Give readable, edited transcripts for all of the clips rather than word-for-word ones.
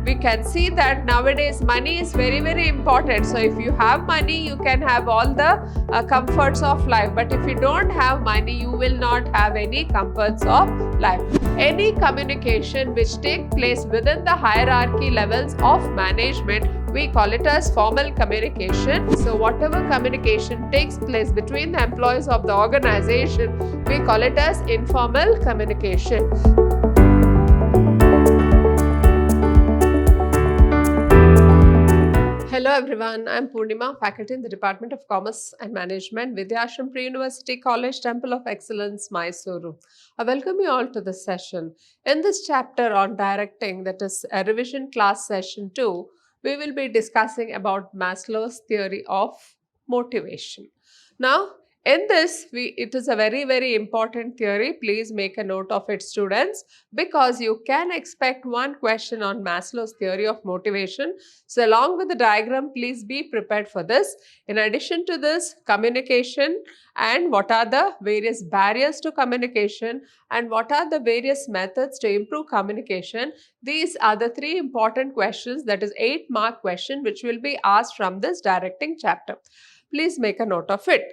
we can see that nowadays money is very, very important. So if you have money, you can have all the comforts of life. But if you don't have money, you will not have any comforts of life. Any communication which takes place within the hierarchy levels of management, we call it as formal communication. So whatever communication takes place between the employees of the organization, we call it as informal communication. Hello everyone, I am Purnima, faculty in the Department of Commerce and Management, Vidhyaashram Pre-University College, Temple of Excellence, Mysuru. I welcome you all to this session. In this chapter on directing, that is a revision class session 2, we will be discussing about Maslow's theory of motivation. Now, in this, it is a very, very important theory. Please make a note of it, students, because you can expect one question on Maslow's theory of motivation. So, along with the diagram, please be prepared for this. In addition to this, communication and what are the various barriers to communication and what are the various methods to improve communication. These are the three important questions, that is 8-mark question, which will be asked from this directing chapter. Please make a note of it.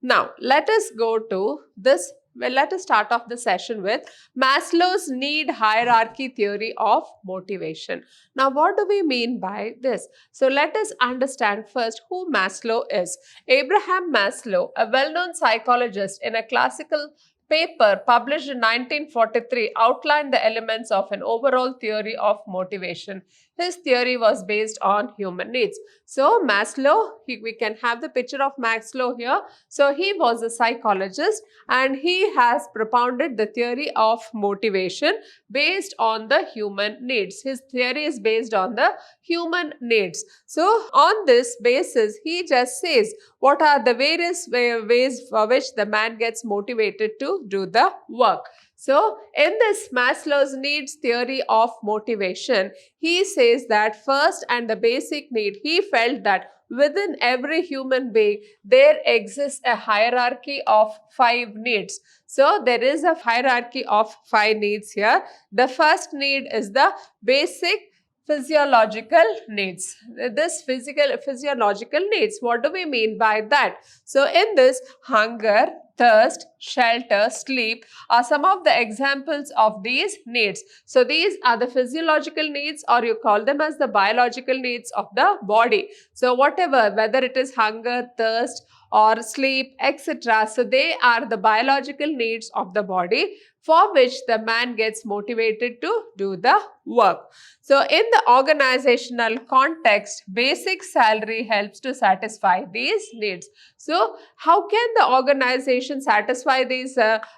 Now, let us go to this. Well, let us start off the session with Maslow's need hierarchy theory of motivation. Now, what do we mean by this? So, let us understand first who Maslow is. Abraham Maslow, a well-known psychologist, in a classical paper published in 1943, outlined the elements of an overall theory of motivation. His theory was based on human needs. So Maslow, we can have the picture of Maslow here. So he was a psychologist and he has propounded the theory of motivation based on the human needs. His theory is based on the human needs. So on this basis, he just says what are the various ways for which the man gets motivated to do the work. So, in this Maslow's needs theory of motivation, he says that first and the basic need, he felt that within every human being, there exists a hierarchy of 5 needs. So, there is a hierarchy of 5 needs here. The first need is the basic physiological needs. This physiological needs, what do we mean by that? So, in this, hunger, thirst, shelter, sleep are some of the examples of these needs. So, these are the physiological needs, or you call them as the biological needs of the body. So, whatever, whether it is hunger, thirst or sleep, etc. So, they are the biological needs of the body for which the man gets motivated to do the work. So, in the organizational context, basic salary helps to satisfy these needs. So, how can the organization satisfy these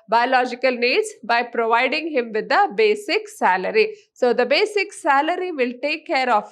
biological needs? By providing him with the basic salary. So, the basic salary will take care of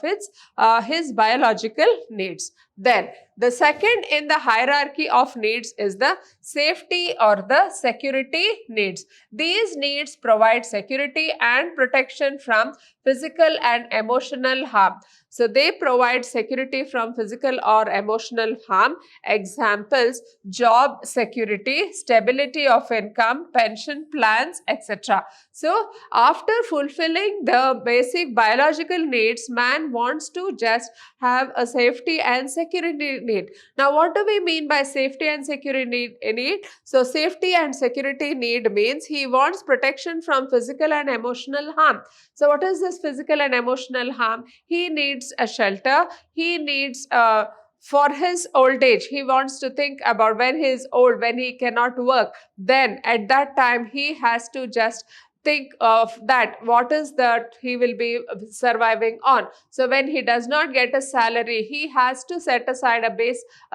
his biological needs. Then, the second in the hierarchy of needs is the safety or the security needs. These needs provide security and protection from physical and emotional harm. So, they provide security from physical or emotional harm. Examples: job security, stability of income, pension plans, etc. So, after fulfilling the basic biological needs, man wants to just have a safety and security need. Now, what do we mean by safety and security need? So, safety and security need means he wants protection from physical and emotional harm. So, what is this physical and emotional harm? He needs a shelter. He needs for his old age. He wants to think about when he is old, when he cannot work. Then at that time, he has to just think of that, what is that he will be surviving on. So when he does not get a salary, he has to set aside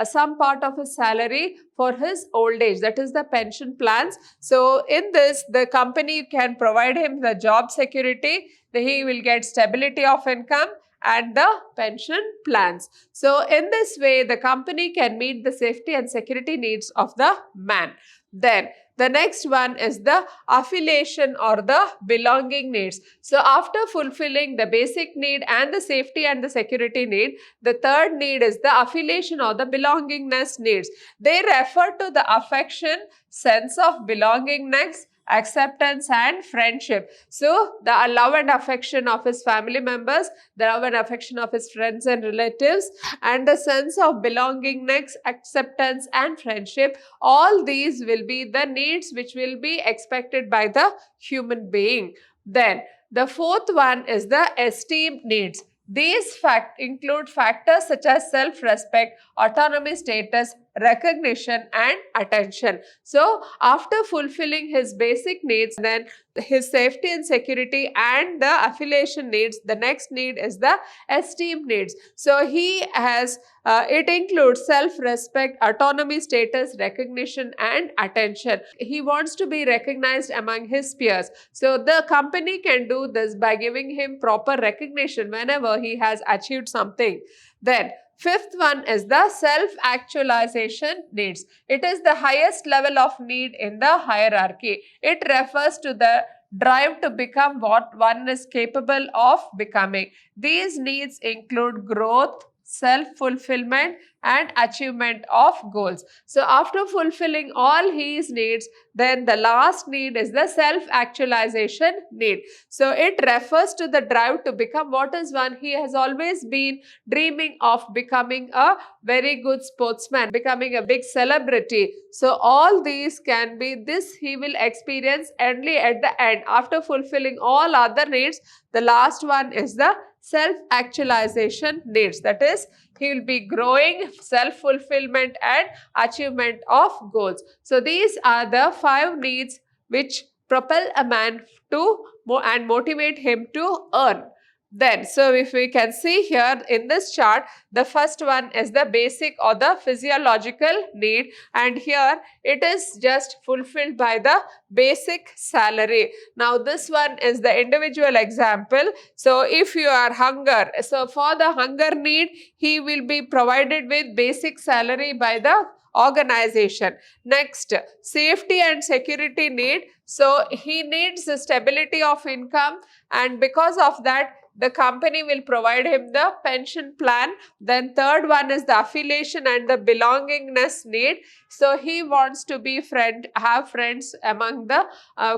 some part of his salary for his old age, that is the pension plans. So in this, the company can provide him the job security, he will get stability of income and the pension plans. So in this way, the company can meet the safety and security needs of the man. Then the next one is the affiliation or the belonging needs. So after fulfilling the basic need and the safety and the security need, the third need is the affiliation or the belongingness needs. They refer to the affection, sense of belongingness acceptance and friendship. So the love and affection of his family members, the love and affection of his friends and relatives, and the sense of belongingness, acceptance and friendship, all these will be the needs which will be expected by the human being. Then the fourth one is the esteem needs. These include factors such as self-respect, autonomy, status, recognition and attention. So after fulfilling his basic needs, then his safety and security and the affiliation needs, the next need is the esteem needs. So he has it includes self-respect, autonomy, status, recognition and attention. He wants to be recognized among his peers. So the company can do this by giving him proper recognition whenever he has achieved something. Then fifth one is the self-actualization needs. It is the highest level of need in the hierarchy. It refers to the drive to become what one is capable of becoming. These needs include growth, self-fulfillment and achievement of goals. So after fulfilling all his needs, then the last need is the self-actualization need. So it refers to the drive to become what is one he has always been dreaming of, becoming a very good sportsman, becoming a big celebrity. So all these can be this he will experience only at the end. After fulfilling all other needs, the last one is the self-actualization needs. That is, he will be growing, self-fulfillment and achievement of goals. So these are the 5 needs which propel a man to and motivate him to earn. Then, so if we can see here in this chart, the first one is the basic or the physiological need, and here it is just fulfilled by the basic salary. Now this one is the individual example. So if you are hunger, so for the hunger need, he will be provided with basic salary by the organization. Next, safety and security need. So he needs the stability of income, and because of that, the company will provide him the pension plan. Then third one is the affiliation and the belongingness need. So he wants to be have friends among the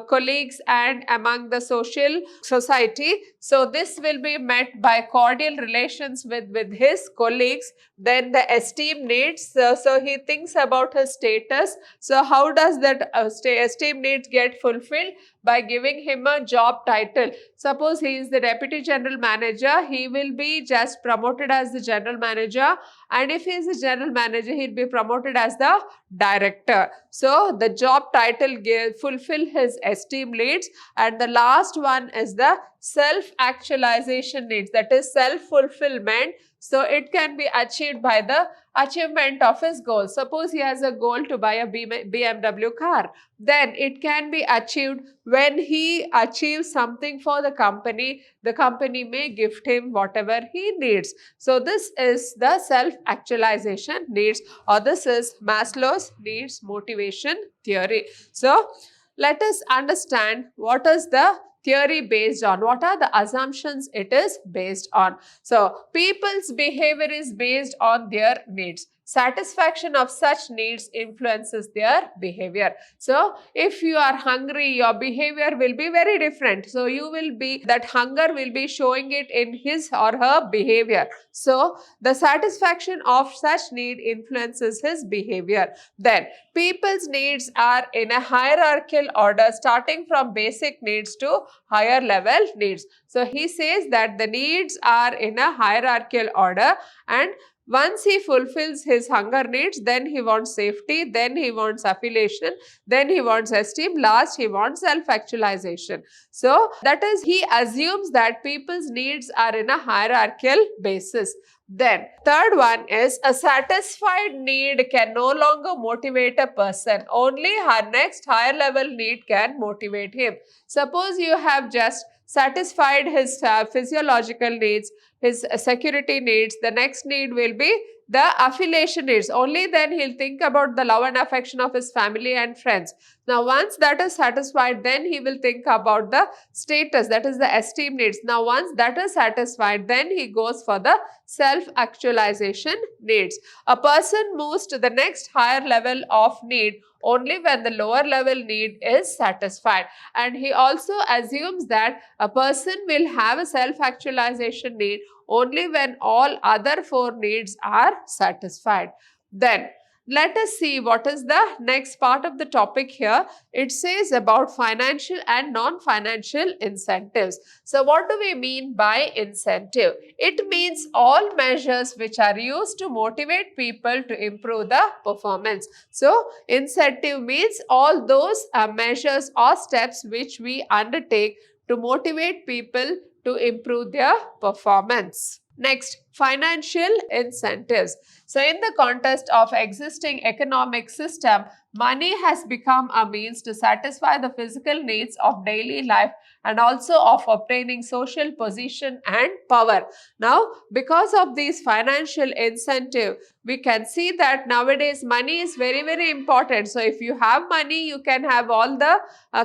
colleagues and among the society. So this will be met by cordial relations with his colleagues. Then the esteem needs. So he thinks about his status. So how does that esteem needs get fulfilled? By giving him a job title. Suppose he is the deputy general manager, he will be just promoted as the general manager, and if he is the general manager, he will be promoted as the director. So the job title fulfill his esteem needs, and the last one is the self-actualization needs, that is self-fulfillment. So it can be achieved by the achievement of his goal. Suppose he has a goal to buy a BMW car, then it can be achieved when he achieves something for the company. The company may gift him whatever he needs. So this is the self-actualization needs, or this is Maslow's needs motivation theory. So let us understand what is the theory based on, what are the assumptions it is based on. So people's behavior is based on their needs. Satisfaction of such needs influences their behavior. So if you are hungry, your behavior will be very different. So you will be, that hunger will be showing it in his or her behavior. So the satisfaction of such need influences his behavior. Then people's needs are in a hierarchical order, starting from basic needs to higher level needs. So he says that the needs are in a hierarchical order, and once he fulfills his hunger needs, then he wants safety, then he wants affiliation, then he wants esteem, last he wants self-actualization. So that is, he assumes that people's needs are in a hierarchical basis. Then third one is, a satisfied need can no longer motivate a person. Only her next higher level need can motivate him. Suppose you have just satisfied his physiological needs, his security needs, the next need will be the affiliation needs. Only then he'll think about the love and affection of his family and friends. Now, once that is satisfied, then he will think about the status, that is the esteem needs. Now, once that is satisfied, then he goes for the self-actualization needs. A person moves to the next higher level of need only when the lower level need is satisfied. And he also assumes that a person will have a self-actualization need only when all other four needs are satisfied. Then let us see what is the next part of the topic here. It says about financial and non-financial incentives. So what do we mean by incentive? It means all measures which are used to motivate people to improve the performance. So incentive means all those measures or steps which we undertake to motivate people to improve their performance. Next, financial incentives. So in the context of existing economic system, money has become a means to satisfy the physical needs of daily life and also of obtaining social position and power. Now, because of these financial incentive, we can see that nowadays money is very, very important. So if you have money, you can have all the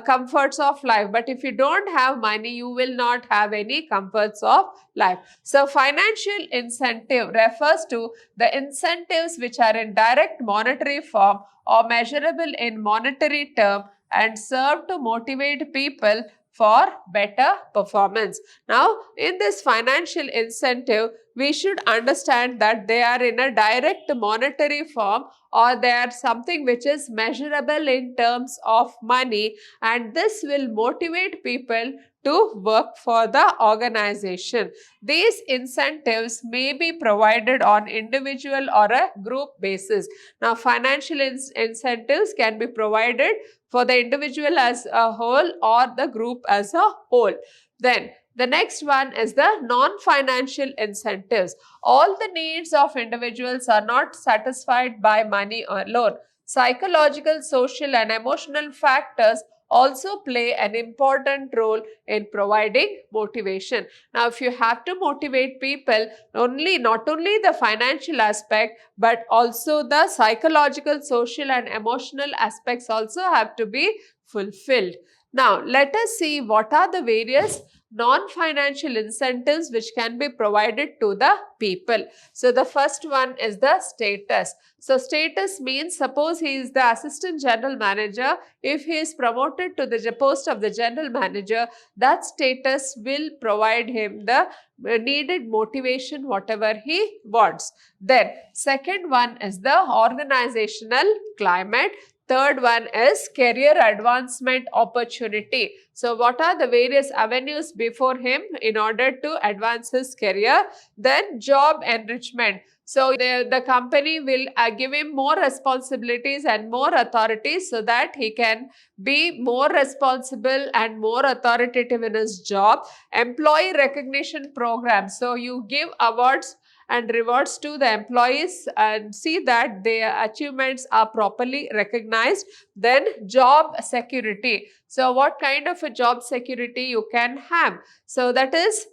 comforts of life. But if you don't have money, you will not have any comforts of life. So financial incentive refers to the incentives which are in direct monetary form or measurable in monetary term and serve to motivate people for better performance. Now, in this financial incentive, we should understand that they are in a direct monetary form or they are something which is measurable in terms of money, and this will motivate people to work for the organization. These incentives may be provided on individual or a group basis. Now, financial incentives can be provided for the individual as a whole or the group as a whole. Then the next one is the non-financial incentives. All the needs of individuals are not satisfied by money alone. Psychological, social and emotional factors also play an important role in providing motivation. Now, if you have to motivate people, not only the financial aspect, but also the psychological, social and emotional aspects also have to be fulfilled. Now, let us see what are the various non-financial incentives which can be provided to the people. So, the first one is the status. So, status means suppose he is the assistant general manager. If he is promoted to the post of the general manager, that status will provide him the needed motivation whatever he wants. Then, second one is the organizational climate. Third one is career advancement opportunity. So, what are the various avenues before him in order to advance his career? Then, job enrichment. So, the company will give him more responsibilities and more authorities so that he can be more responsible and more authoritative in his job. Employee recognition program. So, you give awards and rewards to the employees and see that their achievements are properly recognized. Then job security. So what kind of a job security you can have? So that is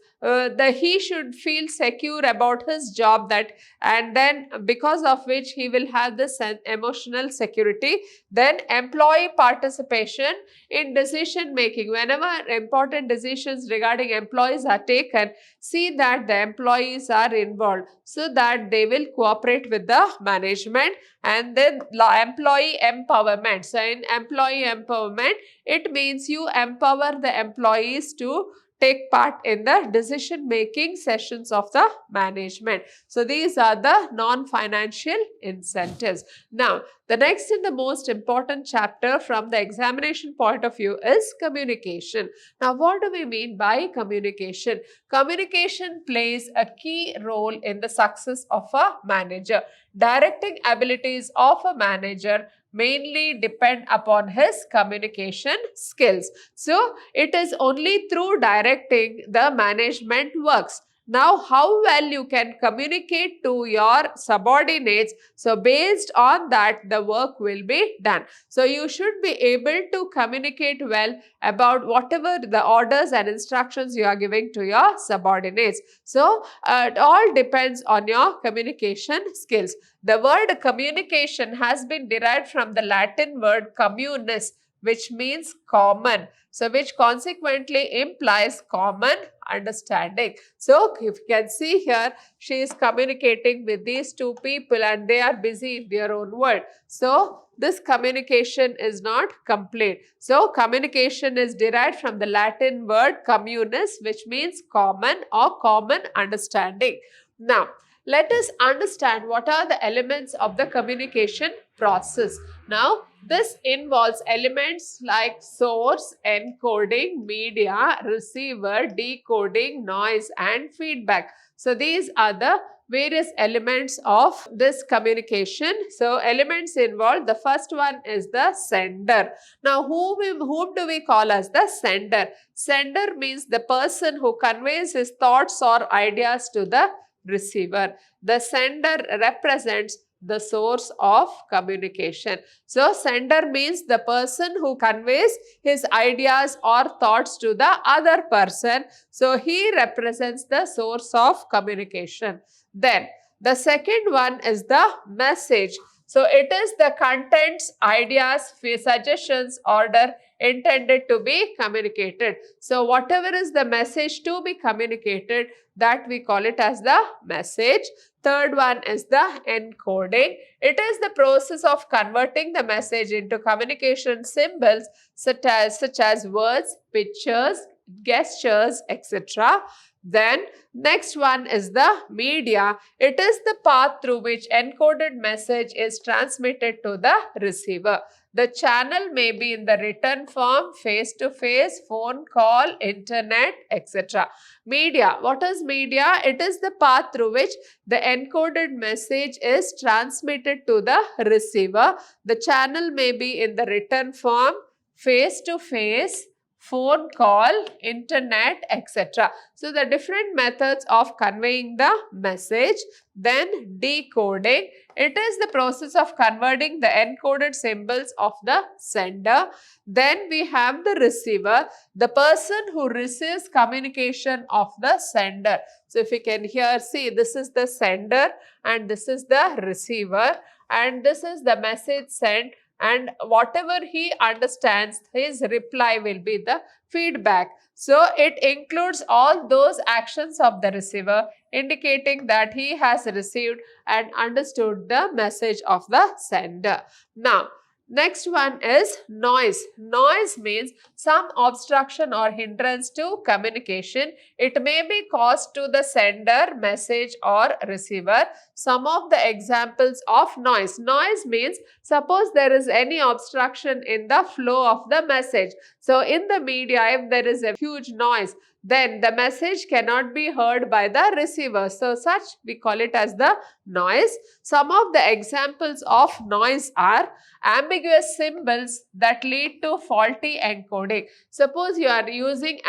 he should feel secure about his job, that and then because of which he will have this emotional security. Then employee participation in decision making. Whenever important decisions regarding employees are taken, see that the employees are involved so that they will cooperate with the management. And then employee empowerment. So in employee empowerment, it means you empower the employees to take part in the decision making sessions of the management. So these are the non-financial incentives. Now, the next and the most important chapter from the examination point of view is communication. Now, what do we mean by communication? Communication plays a key role in the success of a manager. Directing abilities of a manager mainly depend upon his communication skills. So, it is only through directing the management works. Now, how well you can communicate to your subordinates, so based on that, the work will be done. So, you should be able to communicate well about whatever the orders and instructions you are giving to your subordinates. So, it all depends on your communication skills. The word communication has been derived from the Latin word communis, which means common. So, which consequently implies common understanding. So, if you can see here, she is communicating with these two people and they are busy in their own world. So, this communication is not complete. So, communication is derived from the Latin word communis, which means common or common understanding. Now, let us understand what are the elements of the communication process. Now, this involves elements like source, encoding, media, receiver, decoding, noise, and feedback. So, these are the various elements of this communication. So, elements involved, the first one is the sender. Now, whom do we call as the sender? Sender means the person who conveys his thoughts or ideas to the receiver. The sender represents the source of communication. So, sender means the person who conveys his ideas or thoughts to the other person. So, he represents the source of communication. Then, the second one is the message. So, it is the contents, ideas, suggestions, order intended to be communicated. So, whatever is the message to be communicated, that we call it as the message. Third one is the encoding. It is the process of converting the message into communication symbols such as words, pictures, gestures, etc. Then next one is the media. It is the path through which encoded message is transmitted to the receiver. The channel may be in the written form, face-to-face, phone call, internet, etc. Media. What is media? It is the path through which the encoded message is transmitted to the receiver. The channel may be in the written form, face-to-face, phone call, internet, etc. So, the different methods of conveying the message. Then decoding. It is the process of converting the encoded symbols of the sender. Then we have the receiver, the person who receives communication of the sender. So, if you can here see, this is the sender and this is the receiver and this is the message sent, and whatever he understands, his reply will be the feedback. So, it includes all those actions of the receiver indicating that he has received and understood the message of the sender. Now, next one is noise. Noise means some obstruction or hindrance to communication. It may be caused to the sender, message or receiver. Some of the examples of noise. Noise means suppose there is any obstruction in the flow of the message. So, in the media, if there is a huge noise, then the message cannot be heard by the receiver. So, such we call it as the noise. Some of the examples of noise are ambiguous symbols that lead to faulty encoding. Suppose you are using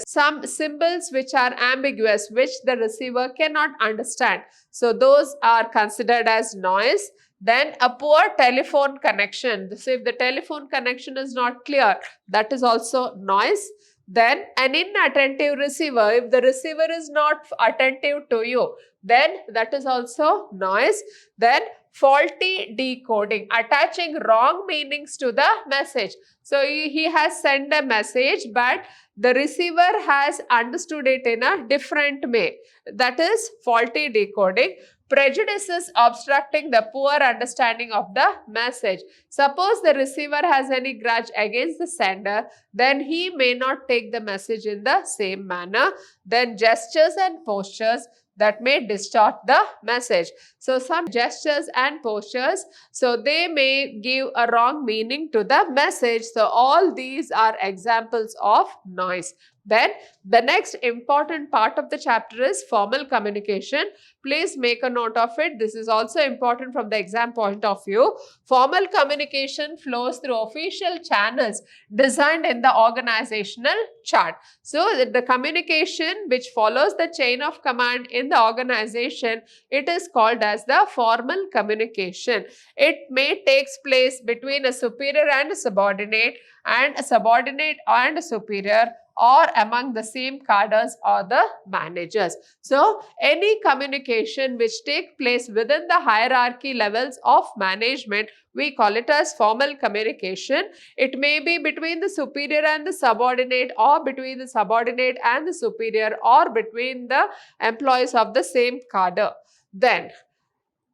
some symbols which are ambiguous, which the receiver cannot understand. So, those are considered as noise. Then a poor telephone connection. So, if the telephone connection is not clear, that is also noise. Then an inattentive receiver. If the receiver is not attentive to you, then that is also noise. Then faulty decoding, attaching wrong meanings to the message. So, he has sent a message, but the receiver has understood it in a different way. That is faulty decoding. Prejudices obstructing the poor understanding of the message. Suppose the receiver has any grudge against the sender, then he may not take the message in the same manner. Then gestures and postures that may distort the message. So, some gestures and postures, so they may give a wrong meaning to the message. So, all these are examples of noise. Then the next important part of the chapter is formal communication. Please make a note of it. This is also important from the exam point of view. Formal communication flows through official channels designed in the organizational chart. So the communication which follows the chain of command in the organization, it is called as the formal communication. It may take place between a superior and a subordinate and a superior, or among the same cadres or the managers. So any communication which take place within the hierarchy levels of management, we call it as formal communication. It may be between the superior and the subordinate, or between the subordinate and the superior, or between the employees of the same cadre. Then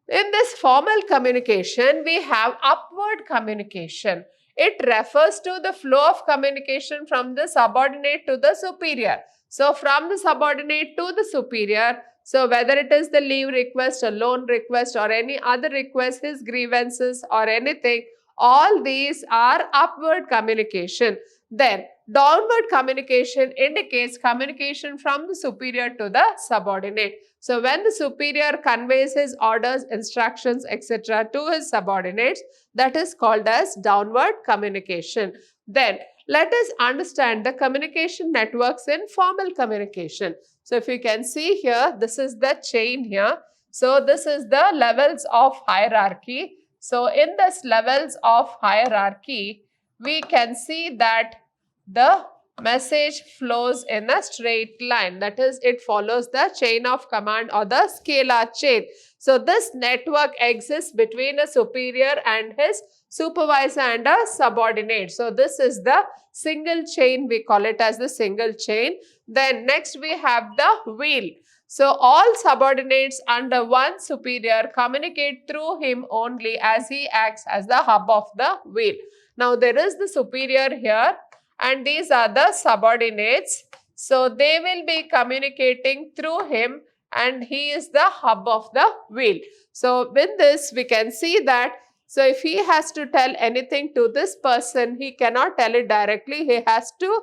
in this formal communication, we have upward communication. It refers to the flow of communication from the subordinate to the superior. So from the subordinate to the superior, so whether it is the leave request, a loan request, or any other request, his grievances or anything, all these are upward communication. Then downward communication indicates communication from the superior to the subordinate. So when the superior conveys his orders, instructions, etc. to his subordinates, that is called as downward communication. Then let us understand the communication networks in formal communication. So if you can see here, this is the chain here. So this is the levels of hierarchy. So in this levels of hierarchy, we can see that the message flows in a straight line. That is, it follows the chain of command or the scalar chain. So this network exists between a superior and his supervisor and a subordinate. So this is the single chain. We call it as the single chain. Then next we have the wheel. So all subordinates under one superior communicate through him only, as he acts as the hub of the wheel. Now there is the superior here, and these are the subordinates. So they will be communicating through him, and he is the hub of the wheel. So with this, we can see that, so if he has to tell anything to this person, he cannot tell it directly. He has to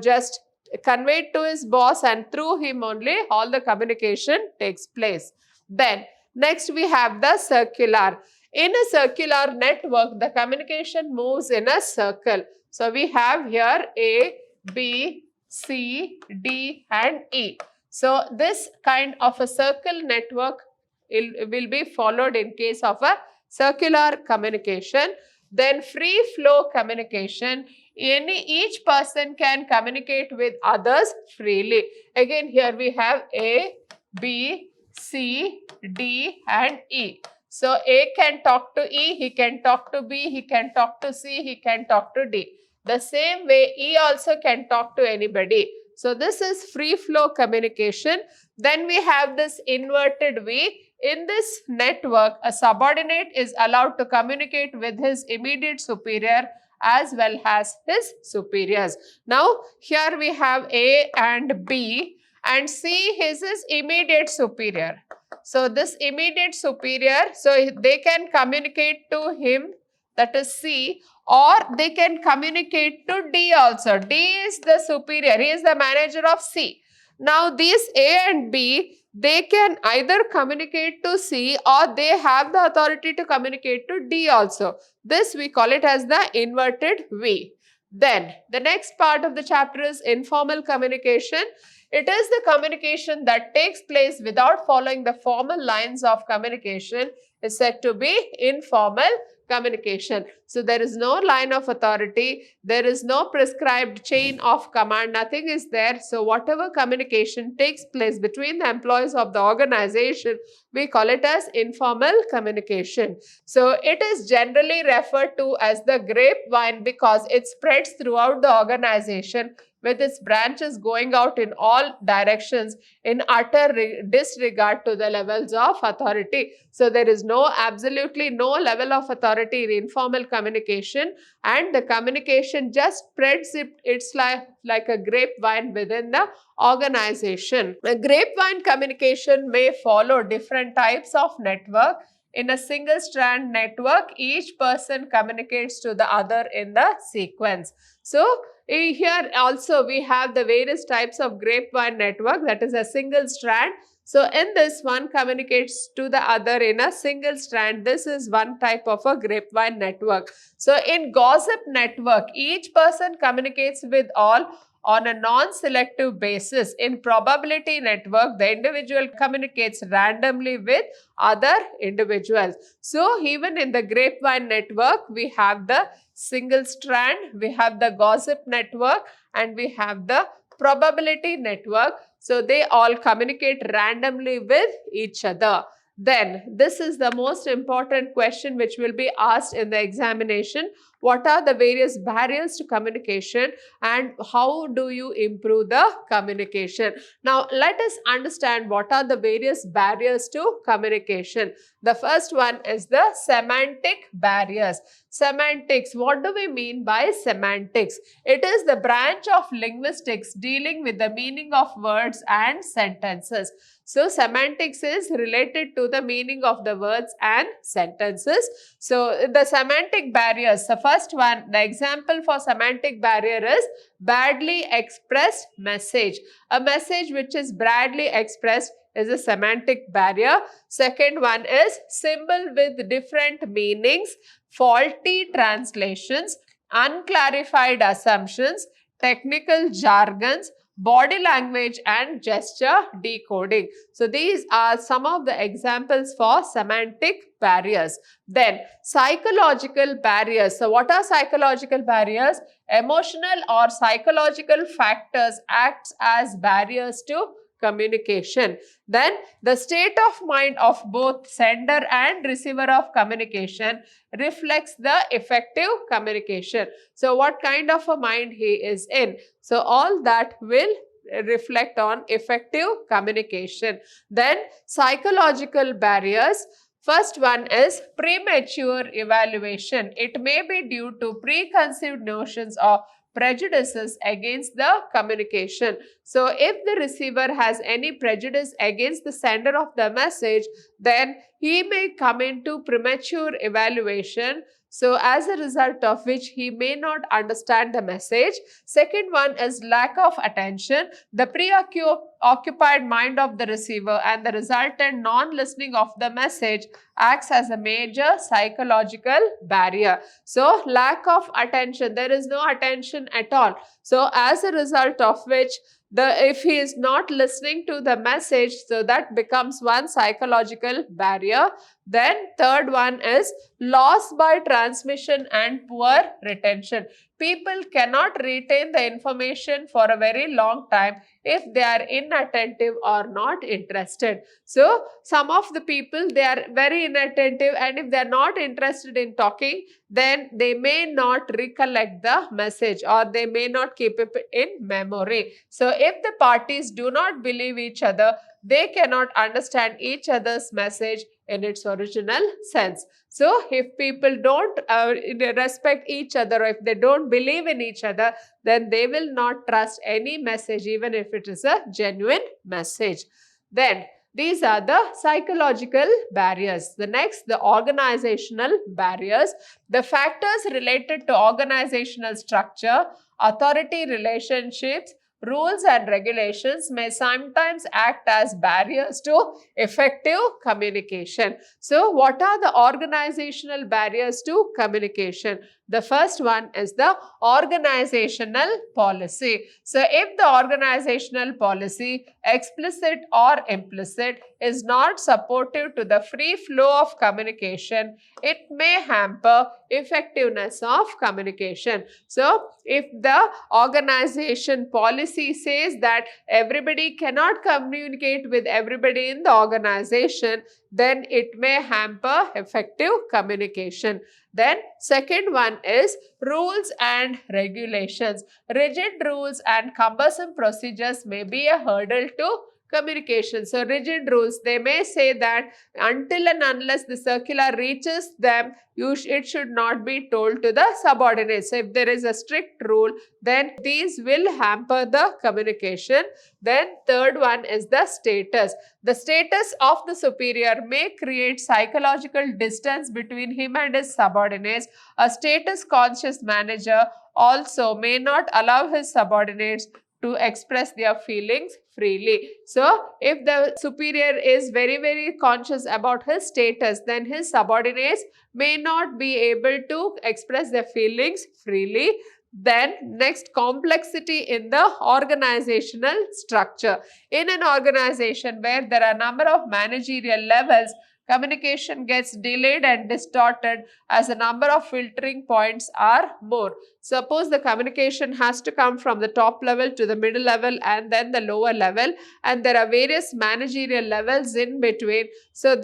just convey it to his boss, and through him only all the communication takes place. Then next we have the circular. In a circular network, the communication moves in a circle. So we have here A, B, C, D and E. So this kind of a circle network will be followed in case of a circular communication. Then free flow communication. Each person can communicate with others freely. Again, here we have A, B, C, D and E. So A can talk to E, he can talk to B, he can talk to C, he can talk to D. The same way E also can talk to anybody. So this is free flow communication. Then we have this inverted V. In this network, a subordinate is allowed to communicate with his immediate superior as well as his superiors. Now here we have A and B, and C is his immediate superior. So this immediate superior, so they can communicate to him, that is C, or they can communicate to D also. D is the superior, he is the manager of C. Now these A and B, they can either communicate to C, or they have the authority to communicate to D also. This we call it as the inverted V. Then the next part of the chapter is informal communication. It is the communication that takes place without following the formal lines of communication is said to be informal communication. So there is no line of authority, there is no prescribed chain of command, nothing is there. So whatever communication takes place between the employees of the organization, we call it as informal communication. So it is generally referred to as the grapevine because it spreads throughout the organization with its branches going out in all directions in utter disregard to the levels of authority. So there is absolutely no level of authority in informal communication, and the communication just spreads it's like a grapevine within the organization. A grapevine communication may follow different types of network. In a single strand network, each person communicates to the other in the sequence. So here also we have the various types of grapevine network, that is a single strand. So in this, one communicates to the other in a single strand. This is one type of a grapevine network. So in gossip network, each person communicates with all on a non-selective basis. In probability network, the individual communicates randomly with other individuals. So even in the grapevine network, we have the single strand, we have the gossip network, and we have the probability network. So they all communicate randomly with each other. Then this is the most important question which will be asked in the examination. What are the various barriers to communication and how do you improve the communication? Now let us understand what are the various barriers to communication. The first one is the semantic barriers. Semantics, what do we mean by semantics? It is the branch of linguistics dealing with the meaning of words and sentences. So semantics is related to the meaning of the words and sentences. So the semantic barriers, the first one, the example for semantic barrier is badly expressed message. A message which is badly expressed is a semantic barrier. Second one is symbol with different meanings, faulty translations, unclarified assumptions, technical jargons, body language and gesture decoding. So these are some of the examples for semantic barriers. Then psychological barriers. So what are psychological barriers? Emotional or psychological factors act as barriers to communication. Then the state of mind of both sender and receiver of communication reflects the effective communication. So what kind of a mind he is in. So all that will reflect on effective communication. Then psychological barriers. First one is premature evaluation. It may be due to preconceived notions or prejudices against the communication. So if the receiver has any prejudice against the sender of the message, then he may come into premature evaluation. So as a result of which he may not understand the message. Second one is lack of attention. The preoccupied mind of the receiver and the resultant non-listening of the message acts as a major psychological barrier. So lack of attention, there is no attention at all. So as a result of which if he is not listening to the message, so that becomes one psychological barrier. Then third one is loss by transmission and poor retention. People cannot retain the information for a very long time if they are inattentive or not interested. So some of the people, they are very inattentive, and if they are not interested in talking, then they may not recollect the message or they may not keep it in memory. So if the parties do not believe each other, they cannot understand each other's message in its original sense. So if people don't respect each other, or if they don't believe in each other, then they will not trust any message, even if it is a genuine message. Then these are the psychological barriers. The next, the organizational barriers. The factors related to organizational structure, authority relationships, rules and regulations may sometimes act as barriers to effective communication. So what are the organizational barriers to communication? The first one is the organizational policy. So if the organizational policy, explicit or implicit, is not supportive to the free flow of communication, it may hamper effectiveness of communication. So if the organization policy says that everybody cannot communicate with everybody in the organization, then it may hamper effective communication. Then second one is rules and regulations. Rigid rules and cumbersome procedures may be a hurdle to communication. So rigid rules, they may say that until and unless the circular reaches them, it should not be told to the subordinates. So if there is a strict rule, then these will hamper the communication. Then third one is the status. The status of the superior may create psychological distance between him and his subordinates. A status conscious manager also may not allow his subordinates to express their feelings freely. So, if the superior is very conscious about his status, then his subordinates may not be able to express their feelings freely. Then next, complexity in the organizational structure. In an organization where there are a number of managerial levels, communication gets delayed and distorted as the number of filtering points are more. Suppose the communication has to come from the top level to the middle level and then the lower level, and there are various managerial levels in between. So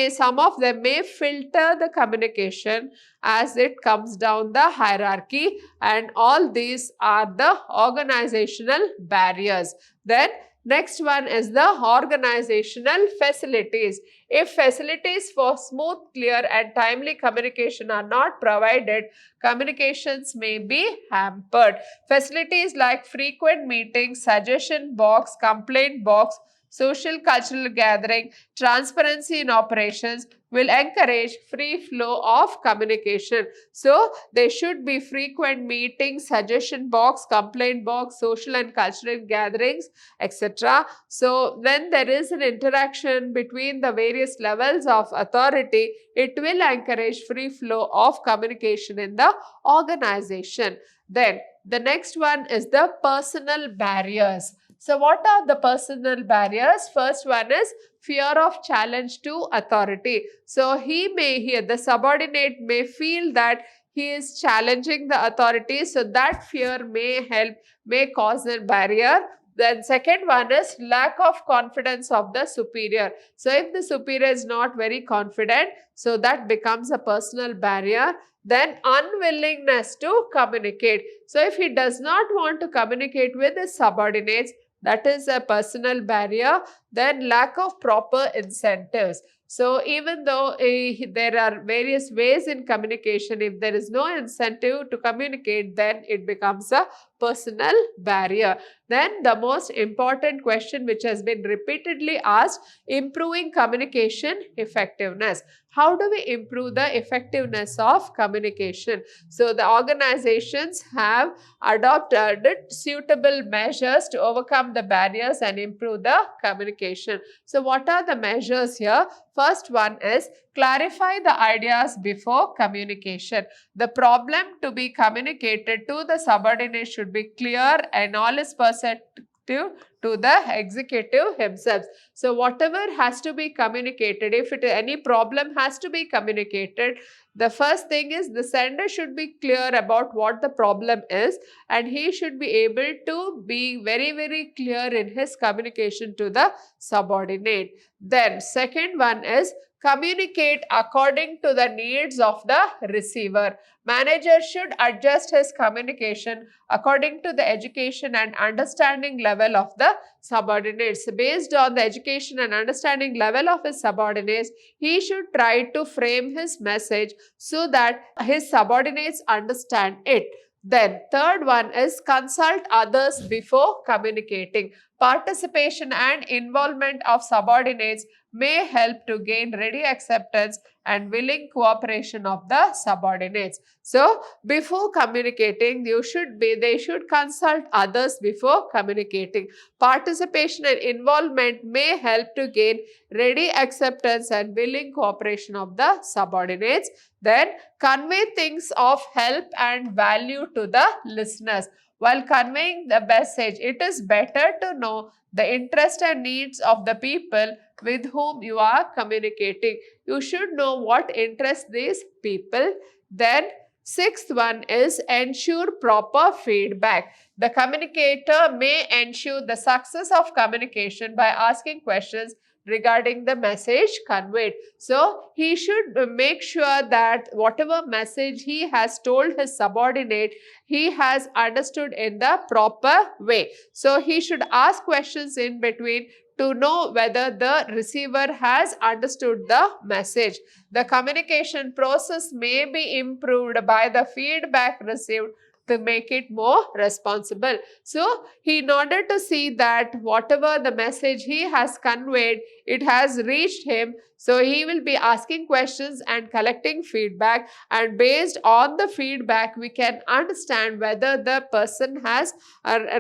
some of them may filter the communication as it comes down the hierarchy, and all these are the organizational barriers. Then next one is the organizational facilities. If facilities for smooth, clear and timely communication are not provided, communications may be hampered. Facilities like frequent meetings, suggestion box, complaint box, social cultural gathering, transparency in operations will encourage free flow of communication. So, there should be frequent meetings, suggestion box, complaint box, social and cultural gatherings, etc. So, when there is an interaction between the various levels of authority, it will encourage free flow of communication in the organization. Then, the next one is the personal barriers. So, what are the personal barriers? First one is fear of challenge to authority. So, the subordinate may feel that he is challenging the authority. So, that fear may cause a barrier. Then second one is lack of confidence of the superior. So, if the superior is not very confident, so that becomes a personal barrier. Then unwillingness to communicate. So, if he does not want to communicate with his subordinates, that is a personal barrier. Then lack of proper incentives. So, even though there are various ways in communication, if there is no incentive to communicate, then it becomes a personal barrier. Then the most important question which has been repeatedly asked, improving communication effectiveness. How do we improve the effectiveness of communication? So, the organizations have adopted suitable measures to overcome the barriers and improve the communication. So, what are the measures here? First one is clarify the ideas before communication. The problem to be communicated to the subordinate should be clear and all is perceptive to the executive himself. So, whatever has to be communicated, if any problem has to be communicated, the first thing is the sender should be clear about what the problem is, and he should be able to be very clear in his communication to the subordinate. Then second one is communicate according to the needs of the receiver. Manager should adjust his communication according to the education and understanding level of the subordinates. Based on the education and understanding level of his subordinates, he should try to frame his message so that his subordinates understand it. Then third one is consult others before communicating. Participation and involvement of subordinates may help to gain ready acceptance and willing cooperation of the subordinates. So, before communicating, they should consult others before communicating. Participation and involvement may help to gain ready acceptance and willing cooperation of the subordinates. Then, convey things of help and value to the listeners. While conveying the message, it is better to know the interest and needs of the people with whom you are communicating. You should know what interests these people. Then sixth one is ensure proper feedback. The communicator may ensure the success of communication by asking questions regarding the message conveyed. So, he should make sure that whatever message he has told his subordinate, he has understood in the proper way. So, he should ask questions in between to know whether the receiver has understood the message. The communication process may be improved by the feedback received to make it more responsible. So, in order to see that whatever the message he has conveyed, it has reached him, so he will be asking questions and collecting feedback, and based on the feedback we can understand whether the person has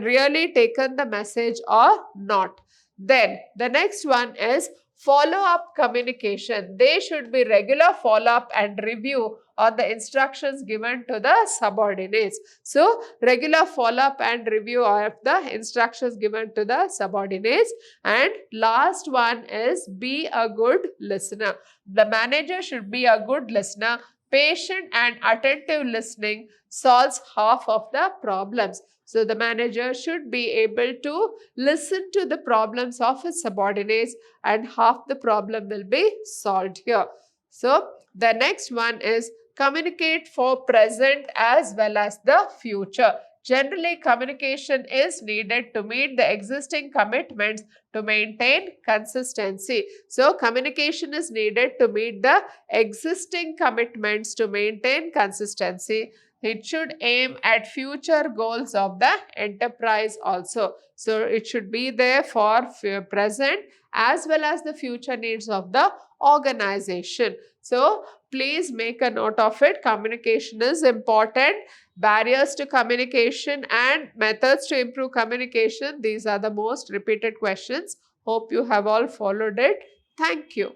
really taken the message or not. Then the next one is follow-up communication. They should be regular follow-up and review on the instructions given to the subordinates. So, regular follow-up and review of the instructions given to the subordinates. And last one is be a good listener. The manager should be a good listener. Patient and attentive listening solves half of the problems. So, the manager should be able to listen to the problems of his subordinates, and half the problem will be solved here. So, the next one is communicate for present as well as the future. Generally, communication is needed to meet the existing commitments to maintain consistency. So, communication is needed to meet the existing commitments to maintain consistency. It should aim at future goals of the enterprise also. So, it should be there for present as well as the future needs of the organization. So, please make a note of it. Communication is important. Barriers to communication and methods to improve communication. These are the most repeated questions. Hope you have all followed it. Thank you.